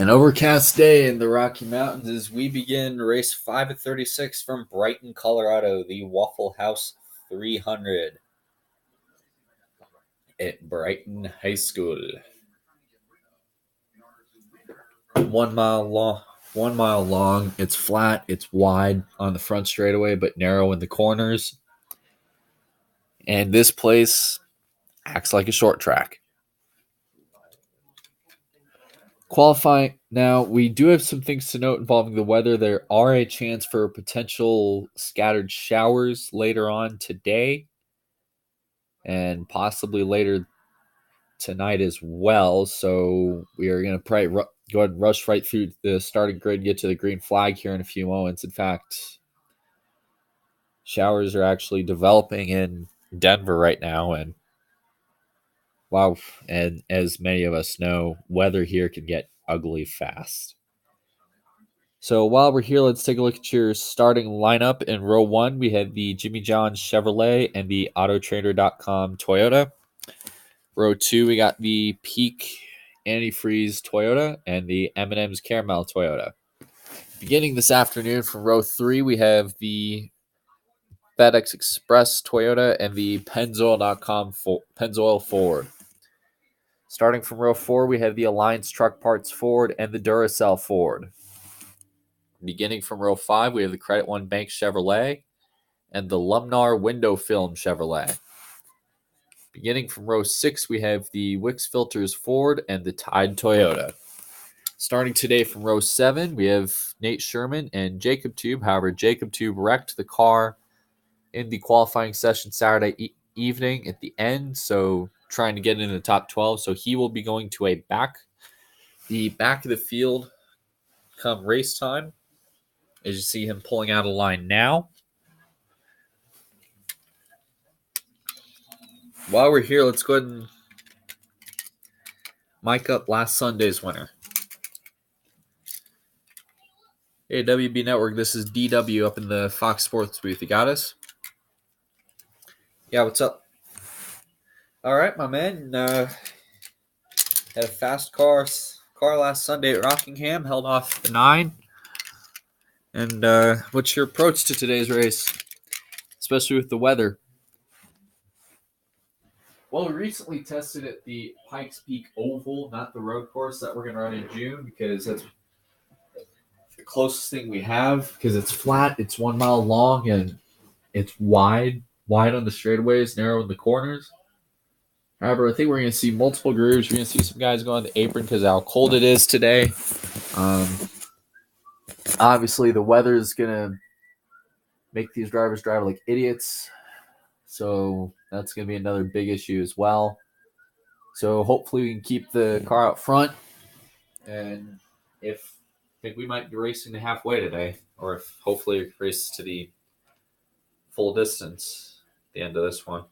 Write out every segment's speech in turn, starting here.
An overcast day in the Rocky Mountains as we begin race 5 at 36 from Brighton, Colorado, the Waffle House 300 at Brighton High School. 1 mile long. 1 mile long. It's flat. It's wide on the front straightaway, but narrow in the corners. And this place acts like a short track. Qualifying now, we do have some things to note involving the weather. There are a chance for potential scattered showers later on today and possibly later tonight as well. So we are going to probably go ahead and rush right through the starting grid, get to the green flag here in a few moments. In fact, showers are actually developing in Denver right now, and wow, and as many of us know, weather here can get ugly fast. So while we're here, let's take a look at your starting lineup. In row 1, we have the Jimmy John's Chevrolet and the Autotrader.com Toyota. Row 2, we got the Peak Antifreeze Toyota and the M&M's Caramel Toyota. Beginning this afternoon from row 3, we have the FedEx Express Toyota and the Pennzoil.com Pennzoil Ford. Starting from row 4, we have the Alliance Truck Parts Ford and the Duracell Ford. Beginning from row 5, we have the Credit One Bank Chevrolet and the Lumnar Window Film Chevrolet. Beginning from row 6, we have the Wix Filters Ford and the Tide Toyota. Starting today from row 7, we have Nate Sherman and Jacob Tube. However, Jacob Tube wrecked the car in the qualifying session Saturday evening at the end, so trying to get into the top 12. So he will be going to the back of the field come race time. As you see him pulling out a line now. While we're here, let's go ahead and mic up last Sunday's winner. Hey, WB Network, this is DW up in the Fox Sports booth. You got us? Yeah, what's up? All right, my man. Had a fast car last Sunday at Rockingham, held off the 9. And what's your approach to today's race, especially with the weather? Well, we recently tested at the Pikes Peak Oval, not the road course that we're going to run in June, because that's the closest thing we have, because it's flat, it's 1 mile long, and it's wide on the straightaways, narrow in the corners. However, I think we're going to see multiple grooves. We're going to see some guys go on the apron because of how cold it is today. Obviously, the weather is going to make these drivers drive like idiots. So that's going to be another big issue as well. So hopefully we can keep the car out front. And I think we might be racing to halfway today. Or if hopefully race to the full distance at the end of this one.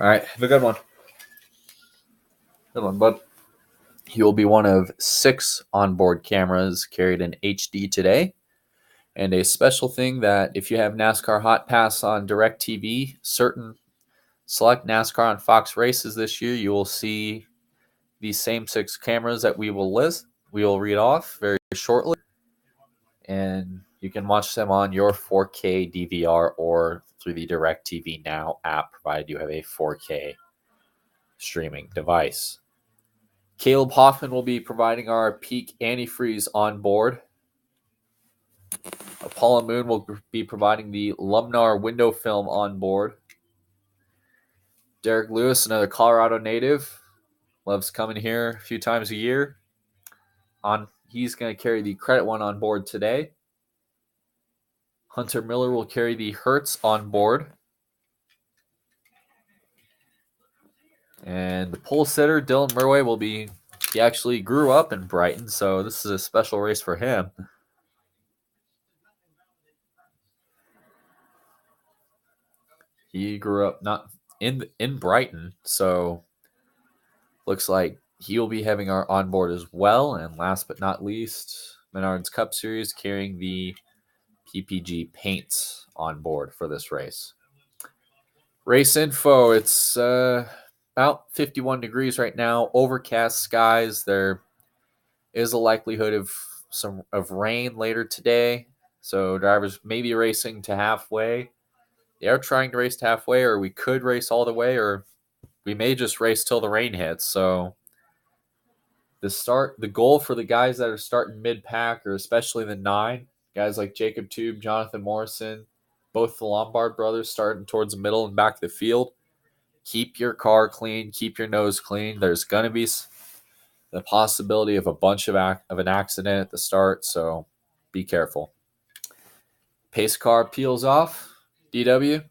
All right, have a good one. Good one, bud. He will be one of 6 onboard cameras carried in HD today. And a special thing that if you have NASCAR Hot Pass on DirecTV, certain select NASCAR on Fox races this year, you will see the same 6 cameras that we will read off very shortly. And you can watch them on your 4K DVR or through the DirecTV Now app, provided you have a 4K streaming device. Caleb Hoffman will be providing our Peak Antifreeze on board. Paula Moon will be providing the Lumnar window film on board. Derek Lewis, another Colorado native, loves coming here a few times a year. He's going to carry the Credit One on board today. Hunter Miller will carry the Hertz on board. And the pole sitter, Dylan Murway, he actually grew up in Brighton, so this is a special race for him. He grew up not in Brighton, so looks like he will be having our onboard as well. And last but not least, Menards Cup Series carrying the PPG paints on board for this race. Race info, it's about 51 degrees right now. Overcast skies. There is a likelihood of rain later today. So drivers may be racing to halfway. They are trying to race to halfway, or we could race all the way, or we may just race till the rain hits. So the goal for the guys that are starting mid-pack, or especially the 9, guys like Jacob Tube, Jonathan Morrison, both the Lombard brothers starting towards the middle and back of the field. Keep your car clean. Keep your nose clean. There's going to be the possibility of a bunch of an accident at the start, so be careful. Pace car peels off. DW,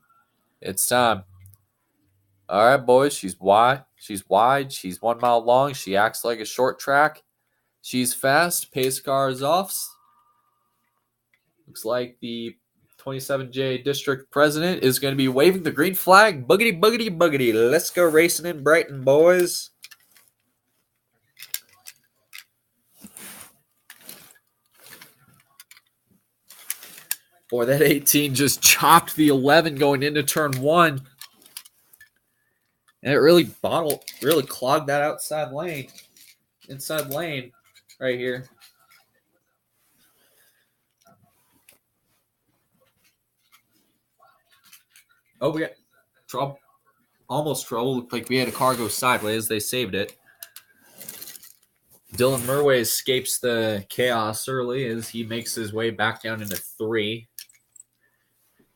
it's time. All right, boys. She's wide. She's 1 mile long. She acts like a short track. She's fast. Pace car is off. Looks like the 27J district president is going to be waving the green flag. Boogity, boogity, boogity. Let's go racing in Brighton, boys. Boy, that 18 just chopped the 11 going into turn 1. And it really clogged that inside lane right here. Oh, we got trouble. Almost trouble. Looked like we had a car go sideways. They saved it. Dylan Murway escapes the chaos early as he makes his way back down into 3.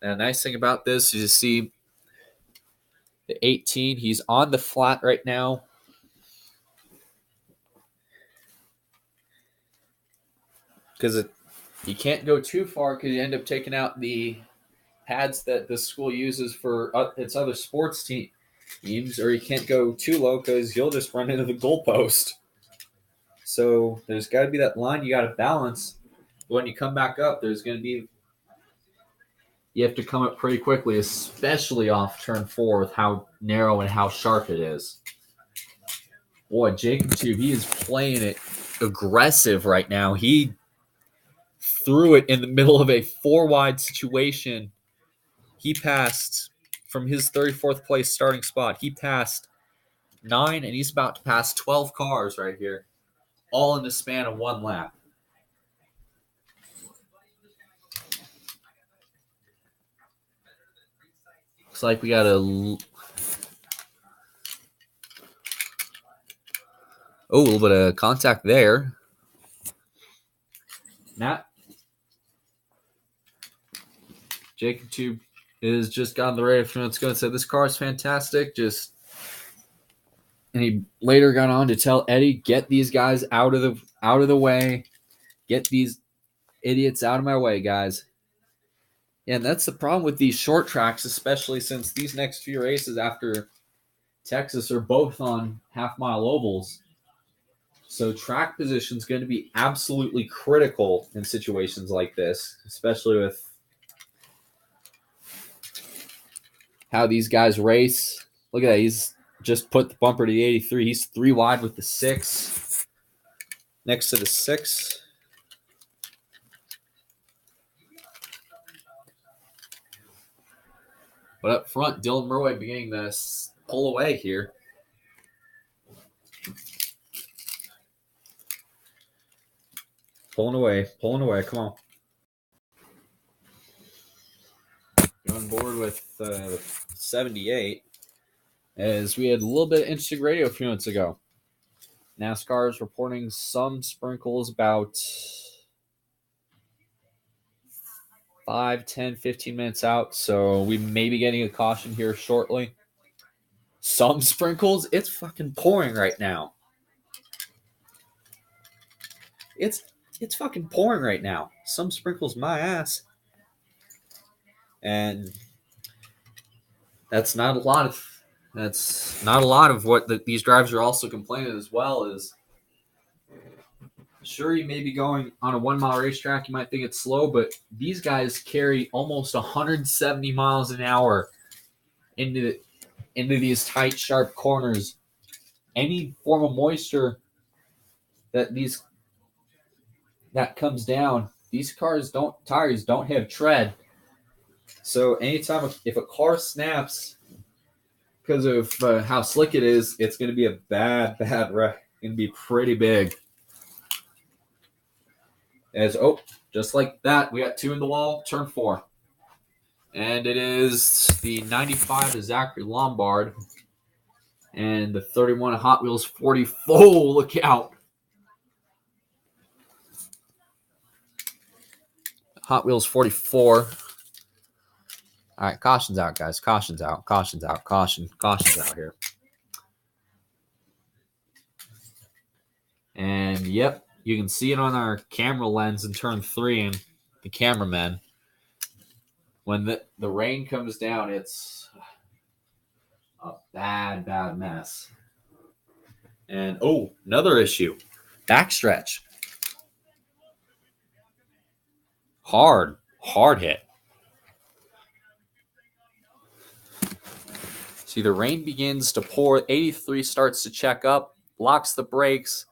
And the nice thing about this is you see the 18. He's on the flat right now. Because you can't go too far because you end up taking out the pads that the school uses for its other sports teams, or you can't go too low because you'll just run into the goalpost. So there's got to be that line you got to balance. When you come back up, there's going to be you have to come up pretty quickly, especially off turn 4 with how narrow and how sharp it is. Boy, Jacob Tube, he is playing it aggressive right now. He threw it in the middle of a 4-wide situation. He passed from his 34th place starting spot. He passed 9, and he's about to pass 12 cars right here, all in the span of 1 lap. Looks like we got a little bit of contact there. Matt, Jacob Tube is just got on the radio a few minutes ago and said this car is fantastic. And he later got on to tell Eddie, get these guys out of the way. Get these idiots out of my way, guys. Yeah, and that's the problem with these short tracks, especially since these next few races after Texas are both on half-mile ovals. So track position is going to be absolutely critical in situations like this, especially with how these guys race. Look at that. He's just put the bumper to the 83. He's 3 wide with the 6. Next to the 6. But up front, Dylan Murway beginning to pull away here. Pulling away. Come on. On board with 78, as we had a little bit of interesting radio a few minutes ago. NASCAR is reporting some sprinkles about 5, 10, 15 minutes out, so we may be getting a caution here shortly. Some sprinkles? It's fucking pouring right now. It's fucking pouring right now. Some sprinkles my ass. And that's not a lot of what these drivers are also complaining as well is, sure, you may be going on a 1 mile racetrack, you might think it's slow, but these guys carry almost 170 miles an hour into these tight, sharp corners. Any form of moisture that comes down, these tires don't have tread. So anytime if a car snaps, because of how slick it is, it's going to be a bad wreck. Going to be pretty big. Just like that, we got 2 in the wall, turn 4. And it is the 95 to Zachary Lombard and the 31 Hot Wheels 44. Oh, look out. Hot Wheels 44. All right, caution's out, guys. Caution's out. Caution's out. Caution's out here. And, yep, you can see it on our camera lens in turn 3 and the cameraman. When the rain comes down, it's a bad mess. And, another issue. Backstretch. Hard hit. See, the rain begins to pour. 83 starts to check up, locks the brakes,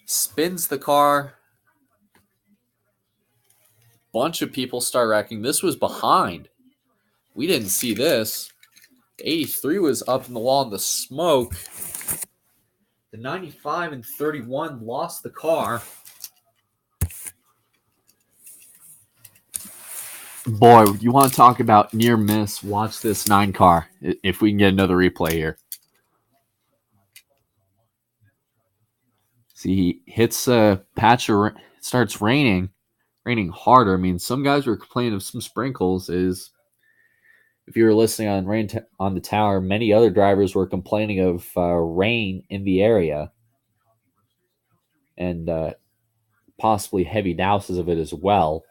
spins the car. Bunch of people start wrecking. This was behind. We didn't see this. 83 was up in the wall in the smoke. The 95 and 31 lost the car. Boy, you want to talk about near miss? Watch this 9 car. If we can get another replay here. See, he hits a patch of, starts raining harder. I mean, some guys were complaining of some sprinkles. If you were listening on Rain on the Tower, many other drivers were complaining of rain in the area and possibly heavy douses of it as well.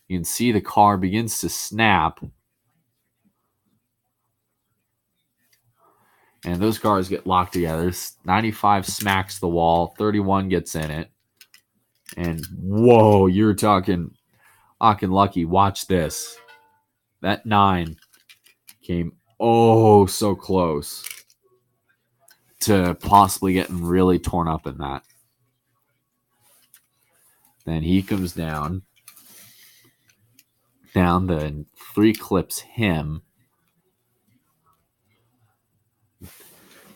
You can see the car begins to snap. And those cars get locked together. 95 smacks the wall. 31 gets in it. And whoa, you're talking lucky. Watch this. That 9 came so close to possibly getting really torn up in that. Then he comes down. The 3 clips him.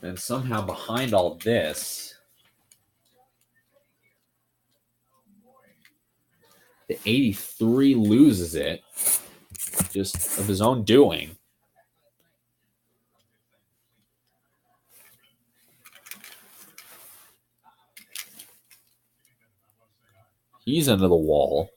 And somehow behind all this, the 83 loses it, just of his own doing. He's into the wall.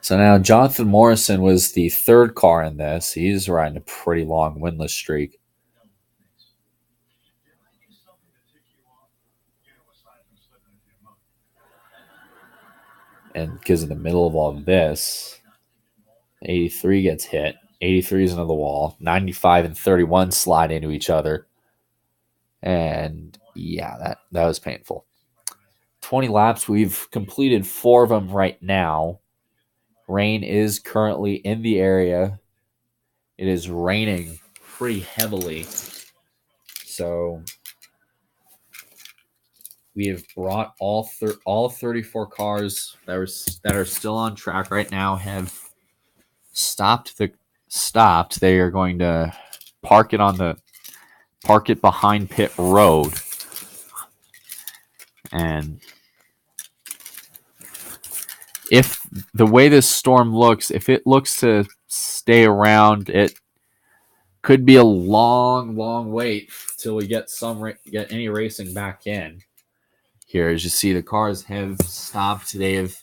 So now Jonathan Morrison was the 3rd car in this. He's riding a pretty long winless streak. And because in the middle of all this, 83 gets hit. 83 is into the wall. 95 and 31 slide into each other. And yeah, that was painful. 20 laps. We've completed 4 of them right now. Rain is currently in the area. It is raining pretty heavily. So we have brought all 34 cars that are still on track right now have stopped. They are going to park it behind pit road. And if the way this storm looks, if it looks to stay around, it could be a long wait till we get any racing back in. Here, as you see, the cars have stopped. They have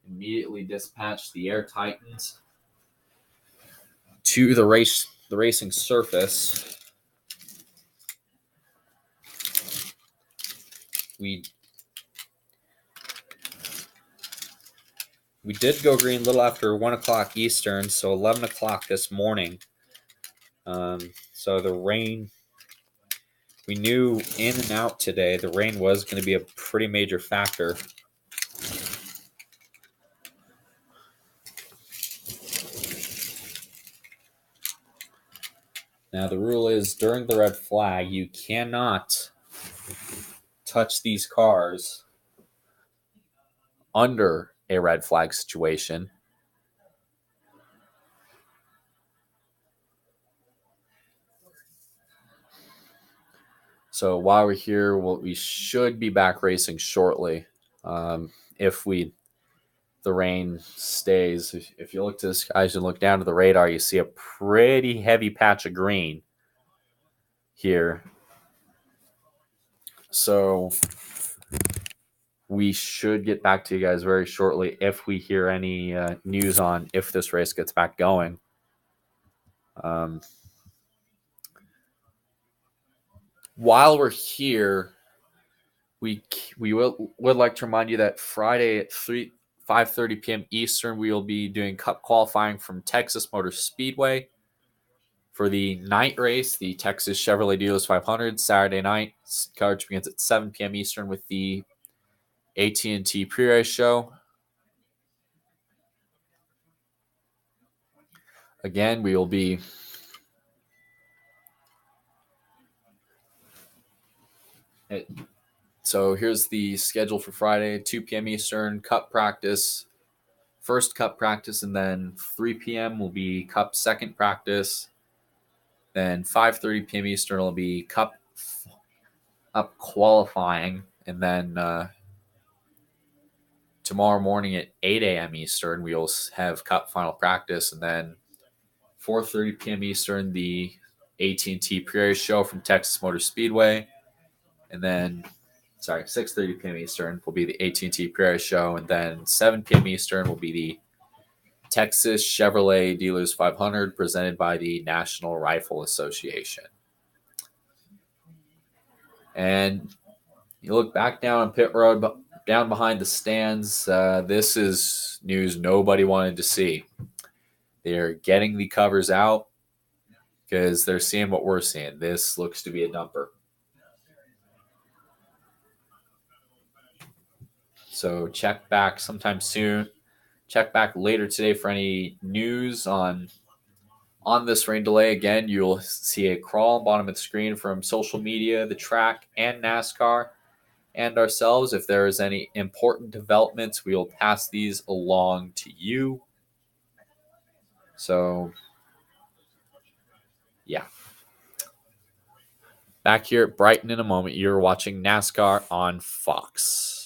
immediately dispatched the Air Titans to the racing surface. We did go green a little after 1 o'clock Eastern, so 11 o'clock this morning. So the rain, we knew in and out today, the rain was going to be a pretty major factor. Now, the rule is during the red flag, you cannot touch these cars under a red flag situation. So while we're here, we should be back racing shortly. If the rain stays, if you look to the skies and look down to the radar, you see a pretty heavy patch of green here. So we should get back to you guys very shortly if we hear any news on if this race gets back going. While we're here, we would like to remind you that Friday at 5:30 p.m. Eastern, we will be doing Cup qualifying from Texas Motor Speedway for the night race, the Texas Chevrolet Dealers 500. Saturday night coverage begins at 7 p.m. Eastern with the AT&T pre-race show. Again, we will be so here's the schedule for Friday, 2 p.m. Eastern, Cup practice, first Cup practice, and then 3 p.m. will be Cup second practice. Then 5:30 p.m. Eastern will be Cup up qualifying, and then tomorrow morning at 8 a.m. Eastern we will have Cup final practice, and then 4:30 p.m. Eastern the AT&T pre-race show from Texas Motor Speedway, and then 6:30 p.m. Eastern will be the AT&T pre-race show, and then 7 p.m. Eastern will be the Texas Chevrolet Dealers 500 presented by the National Rifle Association. And you look back down on pit road, down behind the stands. This is news nobody wanted to see. They're getting the covers out because they're seeing what we're seeing. This looks to be a dumper. So check back sometime soon. Check back later today for any news on this rain delay. Again, you'll see a crawl on the bottom of the screen from social media, the track, and NASCAR, and ourselves. If there is any important developments, we will pass these along to you. So, yeah. Back here at Brighton in a moment, you're watching NASCAR on Fox.